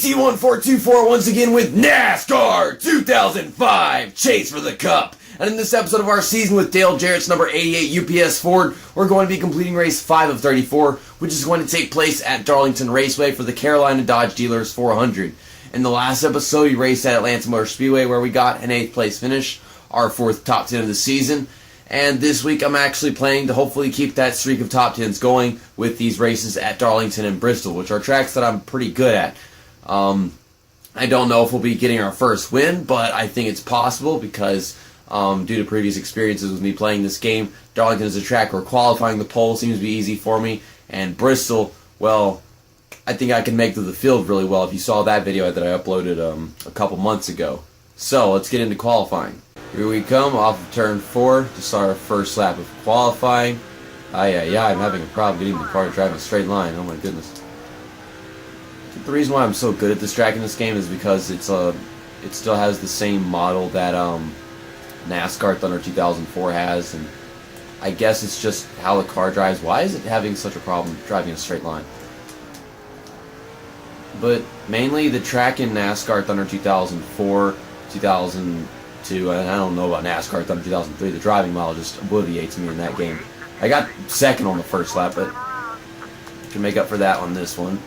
DC1424 once again with NASCAR 2005 Chase for the Cup. And in this episode of our season with Dale Jarrett's number 88 UPS Ford, we're going to be completing race 5 of 34, which is going to take place at Darlington Raceway for the Carolina Dodge Dealers 400. In the last episode, we raced at Atlanta Motor Speedway where we got an 8th place finish, our 4th top 10 of the season. And this week I'm actually planning to hopefully keep that streak of top 10s going with these races at Darlington and Bristol, which are tracks that I'm pretty good at. I don't know if we'll be getting our first win, but I think it's possible because due to previous experiences with me playing this game, Darlington is a track where qualifying the pole seems to be easy for me, and Bristol, well, I think I can make the field really well if you saw that video that I uploaded a couple months ago. So let's get into qualifying. Here we come off of turn 4 to start our first lap of qualifying. Yeah, I'm having a problem getting the car to drive in a straight line. Oh my goodness. The reason why I'm so good at this track in this game is because it still has the same model that NASCAR Thunder 2004 has, and I guess it's just how the car drives. Why is it having such a problem driving a straight line? But mainly the track in NASCAR Thunder 2004, 2002, and I don't know about NASCAR Thunder 2003, the driving model just obliviates me in that game. I got second on the first lap, but I can make up for that on this one.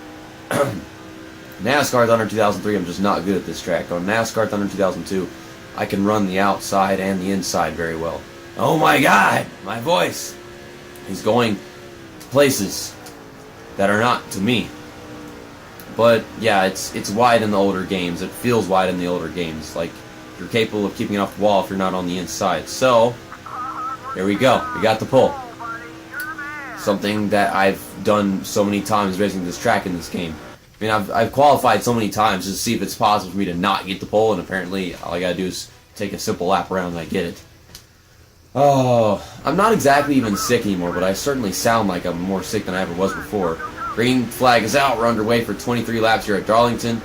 NASCAR Thunder 2003, I'm just not good at this track. On NASCAR Thunder 2002, I can run the outside and the inside very well. Oh my god, my voice is going places that are not to me. But yeah, it's wide in the older games. It feels wide in the older games. Like, you're capable of keeping it off the wall if you're not on the inside. So, here we go. We got the pole. Something that I've done so many times racing this track in this game. I mean, I've qualified so many times to see if it's possible for me to not get the pole, and apparently all I gotta do is take a simple lap around and I get it. Oh, I'm not exactly even sick anymore, but I certainly sound like I'm more sick than I ever was before. Green flag is out. We're underway for 23 laps here at Darlington.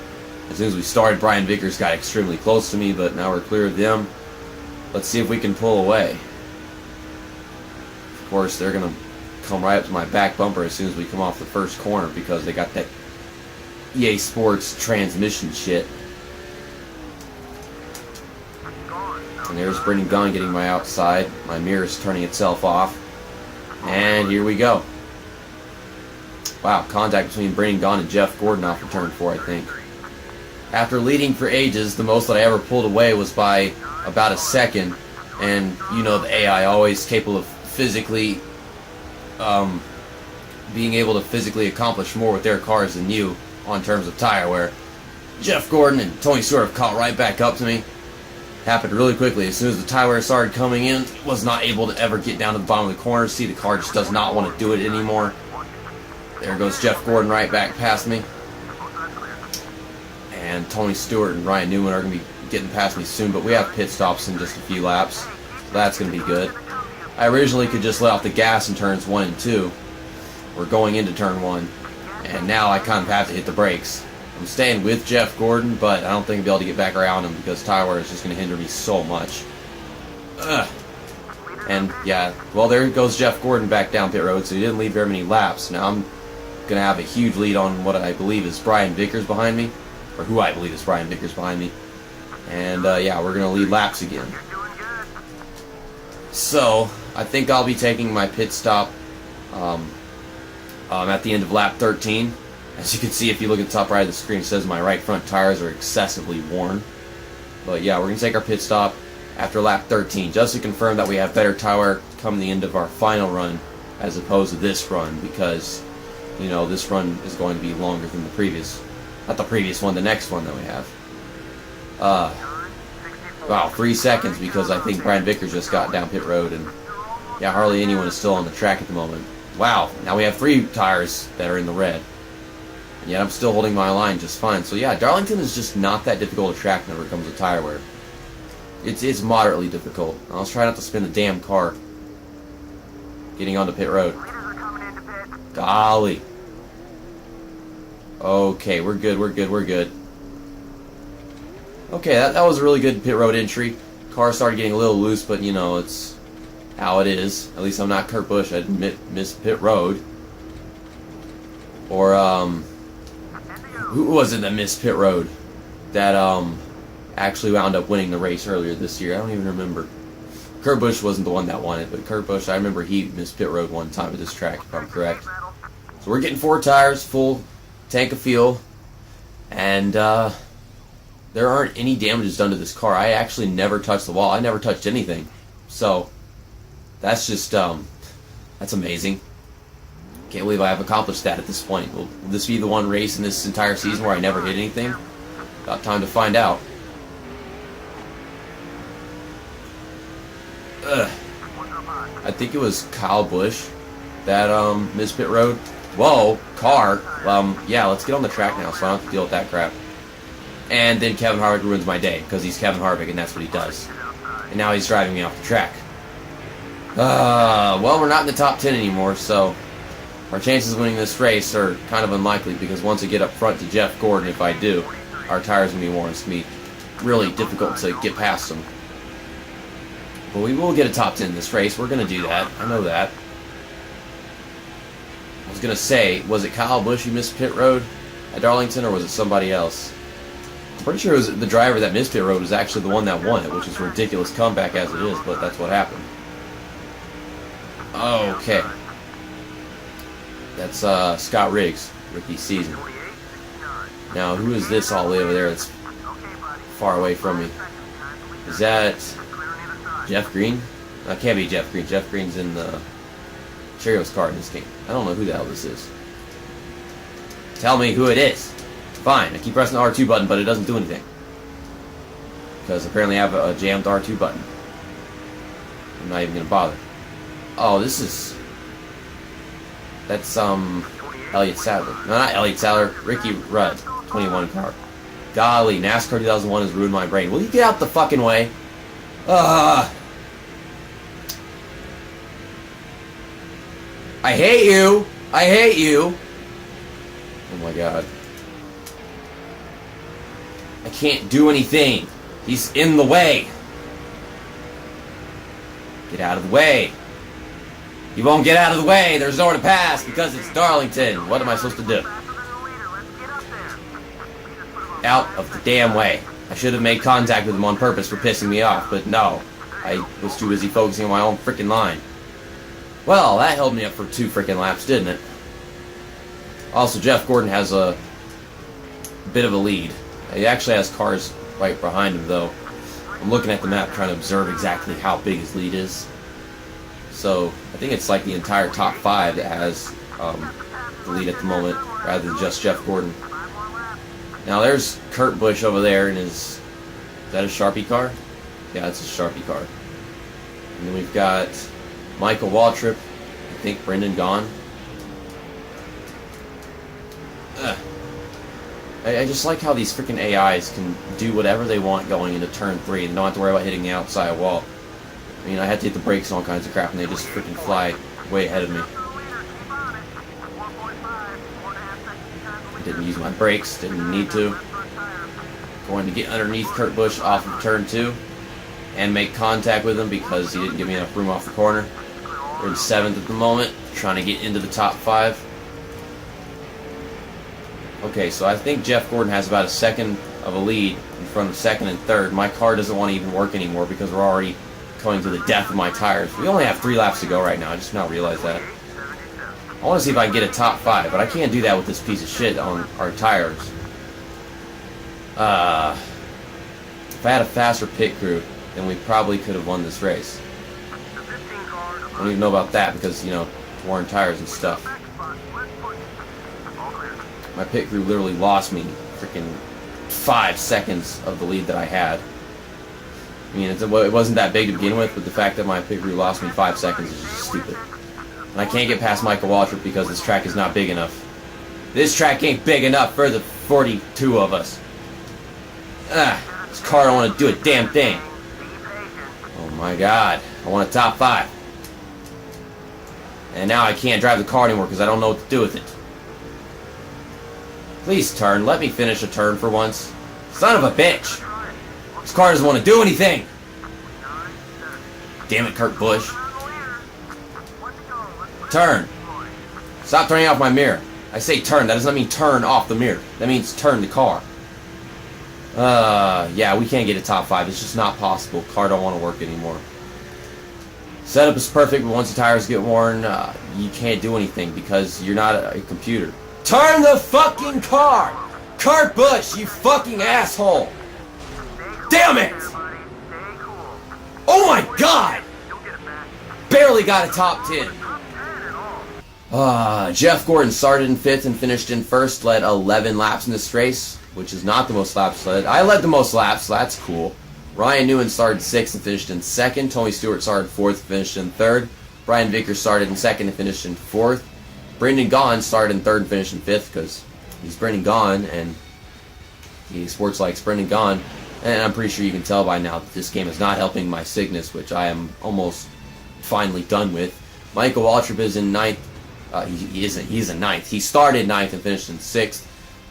As soon as we started, Brian Vickers got extremely close to me, but now we're clear of them. Let's see if we can pull away. Of course, they're gonna come right up to my back bumper as soon as we come off the first corner because they got that EA Sports transmission shit. And there's Brendan Gunn getting my outside. My mirror's turning itself off. And here we go. Wow, contact between Brendan Gunn and Jeff Gordon off of turn 4, I think. After leading for ages, the most that I ever pulled away was by about a second. And you know the AI always capable of physically being able to physically accomplish more with their cars than you on terms of tire wear. Jeff Gordon and Tony Stewart caught right back up to me. Happened really quickly. As soon as the tire wear started coming in, was not able to ever get down to the bottom of the corner. See, the car just does not want to do it anymore. There goes Jeff Gordon right back past me. And Tony Stewart and Ryan Newman are going to be getting past me soon, but we have pit stops in just a few laps. So that's going to be good. I originally could just let off the gas in turns 1 and 2. We're going into turn 1. And now I kind of have to hit the brakes. I'm staying with Jeff Gordon, but I don't think I'll be able to get back around him because tire wear is just going to hinder me so much. Ugh. And yeah, well, there goes Jeff Gordon back down pit road, so he didn't leave very many laps. Now I'm going to have a huge lead on what I believe is Brian Vickers behind me, or who I believe is Brian Vickers behind me. And yeah, we're going to lead laps again. So I think I'll be taking my pit stop at the end of lap 13. As you can see, if you look at the top right of the screen, it says my right front tires are excessively worn. But yeah, we're going to take our pit stop after lap 13, just to confirm that we have better tire come the end of our final run, as opposed to this run, because, you know, this run is going to be longer than the previous, not the previous one, the next one that we have. Wow, 3 seconds, because I think Brian Vickers just got down pit road, and yeah, hardly anyone is still on the track at the moment. Wow, now we have 3 tires that are in the red. And yet I'm still holding my line just fine. So yeah, Darlington is just not that difficult a track whenever it comes to tire wear. It's moderately difficult. I'll try not to spin the damn car getting onto pit road. Golly. Okay, we're good. Okay, that was a really good pit road entry. Car started getting a little loose, but you know, it's how it is. At least I'm not Kurt Busch. I miss pit road. Or Who was it that missed pit road? That actually wound up winning the race earlier this year. I don't even remember. Kurt Busch wasn't the one that won it, but Kurt Busch, I remember he missed pit road one time at this track, if I'm correct. So we're getting 4 tires, full tank of fuel, and there aren't any damages done to this car. I actually never touched the wall. I never touched anything. So that's just that's amazing. Can't believe I have accomplished that at this point. Will this be the one race in this entire season where I never hit anything? About time to find out. I think it was Kyle Busch that missed pit road. Whoa, car. Yeah, let's get on the track now so I don't have to deal with that crap. And then Kevin Harvick ruins my day because he's Kevin Harvick and that's what he does. And now he's driving me off the track. Well, we're not in the top 10 anymore, so our chances of winning this race are kind of unlikely because once I get up front to Jeff Gordon, if I do, our tires are going to be worn. It's going to be really difficult to get past them. But we will get a top 10 in this race. We're going to do that. I know that. I was going to say, was it Kyle Busch who missed pit road at Darlington, or was it somebody else? I'm pretty sure it was the driver that missed pit road was actually the one that won it, which is a ridiculous comeback as it is, but that's what happened. Okay. That's Scott Riggs, rookie season. Now, who is this all the way over there that's far away from me? Is that Jeff Green? That can't be Jeff Green. Jeff Green's in the Cheerios car in this game. I don't know who the hell this is. Tell me who it is. Fine, I keep pressing the R2 button, but it doesn't do anything. Because apparently I have a jammed R2 button. I'm not even going to bother. Oh, this is... That's, Elliott Sadler. No, not Elliott Sadler. Ricky Rudd. 21 car. Golly, NASCAR 2001 has ruined my brain. Will you get out the fucking way? I hate you! I hate you! Oh my god. I can't do anything. He's in the way. Get out of the way. You won't get out of the way. There's nowhere to pass because it's Darlington. What am I supposed to do? Out of the damn way. I should have made contact with him on purpose for pissing me off, but no. I was too busy focusing on my own freaking line. Well, that held me up for 2 freaking laps, didn't it? Also, Jeff Gordon has a bit of a lead. He actually has cars right behind him, though. I'm looking at the map trying to observe exactly how big his lead is. So, I think it's like the entire top 5 that has the lead at the moment, rather than just Jeff Gordon. Now, there's Kurt Busch over there in his... Is that a Sharpie car? Yeah, it's a Sharpie car. And then we've got Michael Waltrip. I think Brendan Gaughan. I just like how these freaking AIs can do whatever they want going into turn 3 and don't have to worry about hitting the outside wall. I mean, I had to hit the brakes and all kinds of crap, and they just freaking fly way ahead of me. I didn't use my brakes, didn't need to. Going to get underneath Kurt Busch off of turn 2 and make contact with him because he didn't give me enough room off the corner. We're in 7th at the moment, trying to get into the top 5. Okay, so I think Jeff Gordon has about a second of a lead in front of 2nd and 3rd. My car doesn't want to even work anymore because we're already going to the death of my tires. We only have 3 laps to go right now. I just now realized that. I want to see if I can get a top 5, but I can't do that with this piece of shit on our tires. If I had a faster pit crew, then we probably could have won this race. I don't even know about that because, you know, worn tires and stuff. My pit crew literally lost me freaking 5 seconds of the lead that I had. I mean, it wasn't that big to begin with, but the fact that my pit crew lost me 5 seconds is just stupid. And I can't get past Michael Waltrip because this track is not big enough. This track ain't big enough for the 42 of us. This car don't want to do a damn thing. Oh my god, I want a top 5. And now I can't drive the car anymore because I don't know what to do with it. Please turn, let me finish a turn for once. Son of a bitch! This car doesn't want to do anything! Damn it, Kurt Busch. Turn! Stop turning off my mirror. I say turn, that does not mean turn off the mirror. That means turn the car. Yeah, we can't get a top 5. It's just not possible. Car don't want to work anymore. Setup is perfect, but once the tires get worn, you can't do anything because you're not a computer. Turn the fucking car! Kurt Busch, you fucking asshole! Damn it! Oh my god! Barely got a top 10. Jeff Gordon started in 5th and finished in 1st, led 11 laps in this race, which is not the most laps led. I led the most laps, so that's cool. Ryan Newman started 6th and finished in 2nd. Tony Stewart started 4th and finished in 3rd. Brian Vickers started in 2nd and finished in 4th. Brendan Gaughan started in 3rd and finished in 5th because he's Brendan Gaughan and he sports likes Brendan Gaughan. And I'm pretty sure you can tell by now that this game is not helping my sickness, which I am almost finally done with. Michael Waltrip is in 9th. He isn't. He's in 9th. He started 9th and finished in 6th.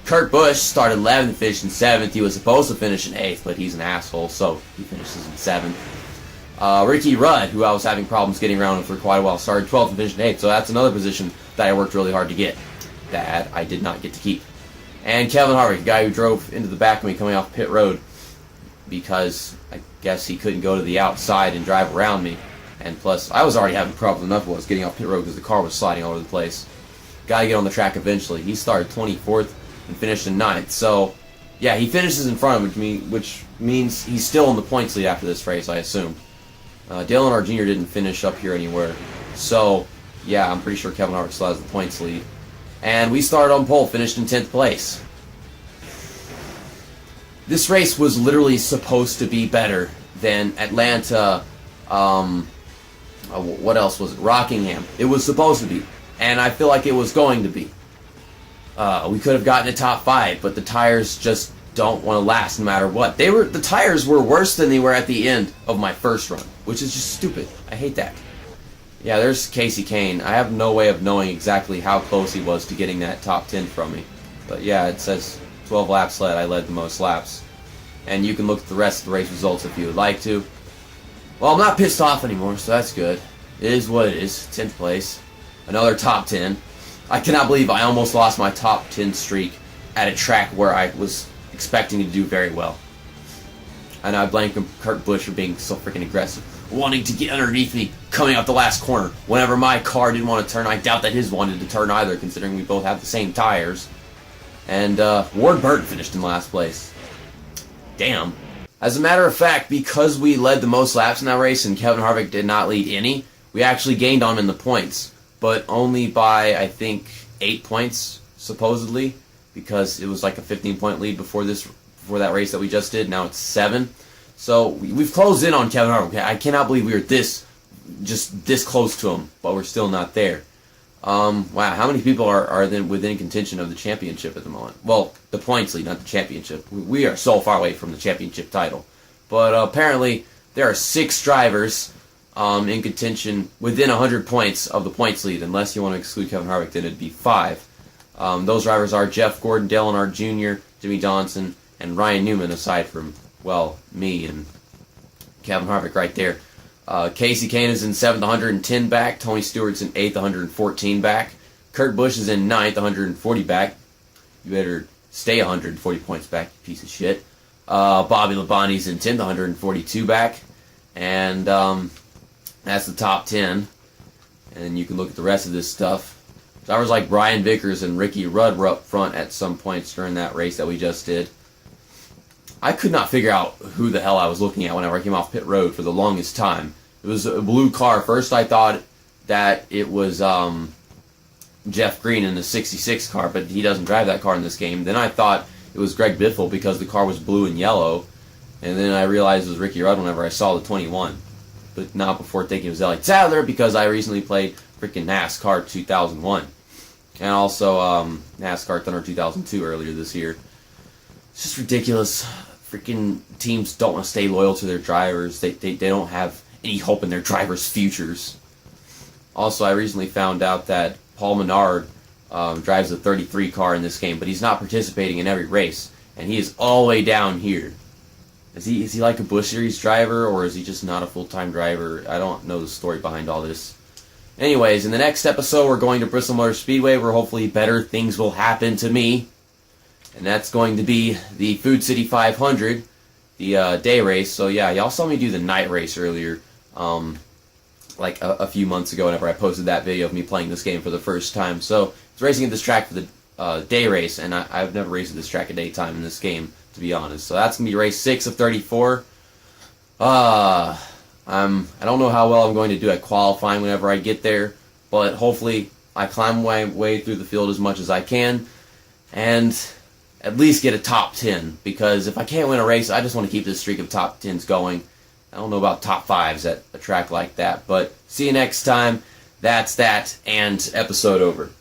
Kurt Busch started 11th and finished in 7th. He was supposed to finish in 8th, but he's an asshole, so he finishes in 7th. Ricky Rudd, who I was having problems getting around with for quite a while, started 12th and finished in 8th, so that's another position that I worked really hard to get, that I did not get to keep. And Kevin Harvick, the guy who drove into the back of me coming off pit road, because I guess he couldn't go to the outside and drive around me. And plus, I was already having problems enough while I was getting off pit road because the car was sliding all over the place. Got to get on the track eventually. He started 24th and finished in 9th. So, yeah, he finishes in front of me, which means he's still in the points lead after this race, I assume. Dale Earnhardt Jr. didn't finish up here anywhere. So, yeah, I'm pretty sure Kevin Harvick still has the points lead. And we started on pole, finished in 10th place. This race was literally supposed to be better than Atlanta, what else was it? Rockingham. It was supposed to be. And I feel like it was going to be. We could have gotten a top 5, but the tires just don't want to last no matter what. The tires were worse than they were at the end of my first run, which is just stupid. I hate that. Yeah, there's Casey Kane. I have no way of knowing exactly how close he was to getting that top 10 from me. But yeah, it says 12 laps led. I led the most laps. And you can look at the rest of the race results if you would like to. Well, I'm not pissed off anymore, so that's good. It is what it is. 10th place. Another top 10. I cannot believe I almost lost my top 10 streak at a track where I was expecting to do very well. And I blame Kurt Busch for being so freaking aggressive. Wanting to get underneath me, coming out the last corner. Whenever my car didn't want to turn, I doubt that his wanted to turn either, considering we both have the same tires. And Ward Burton finished in last place. Damn. As a matter of fact, because we led the most laps in that race and Kevin Harvick did not lead any, we actually gained on him in the points. But only by, I think, 8 points, supposedly. Because it was like a 15-point lead before that race that we just did. Now it's 7. So we've closed in on Kevin Harvick. I cannot believe we were this close to him, but we're still not there. Wow, how many people are then within contention of the championship at the moment? Well, the points lead, not the championship. We are so far away from the championship title. But apparently, there are 6 drivers in contention within 100 points of the points lead. Unless you want to exclude Kevin Harvick, then it'd be 5. Those drivers are Jeff Gordon, Dale Earnhardt Jr., Jimmy Johnson, and Ryan Newman, aside from, well, me and Kevin Harvick right there. Casey Kane is in 7th, 110 back. Tony Stewart's in 8th, 114 back. Kurt Busch is in 9th, 140 back. You better stay 140 points back, you piece of shit. Bobby Labonte's in 10th, 142 back. And that's the top 10. And you can look at the rest of this stuff. Drivers like Brian Vickers and Ricky Rudd were up front at some points during that race that we just did. I could not figure out who the hell I was looking at whenever I came off pit road for the longest time. It was a blue car. First I thought that it was Jeff Green in the 66 car, but he doesn't drive that car in this game. Then I thought it was Greg Biffle because the car was blue and yellow. And then I realized it was Ricky Rudd whenever I saw the 21. But not before thinking it was Elliott Sadler because I recently played freaking NASCAR 2001. And also NASCAR Thunder 2002 earlier this year. It's just ridiculous. Freaking teams don't want to stay loyal to their drivers. They don't have any hope in their drivers' futures. Also, I recently found out that Paul Menard drives a 33 car in this game, but he's not participating in every race, and he is all the way down here. Is he like a Busch Series driver, or is he just not a full-time driver? I don't know the story behind all this. Anyways, in the next episode, we're going to Bristol Motor Speedway, where hopefully better things will happen to me. And that's going to be the Food City 500, the day race. So yeah, y'all saw me do the night race earlier, like a few months ago whenever I posted that video of me playing this game for the first time. So it's racing at this track for the day race, and I've never raced at this track at daytime in this game, to be honest. So that's going to be race 6 of 34. I don't know how well I'm going to do at qualifying whenever I get there, but hopefully I climb my way through the field as much as I can, and at least get a top 10, because if I can't win a race, I just want to keep this streak of top 10s going. I don't know about top 5s at a track like that, but see you next time. That's that, and episode over.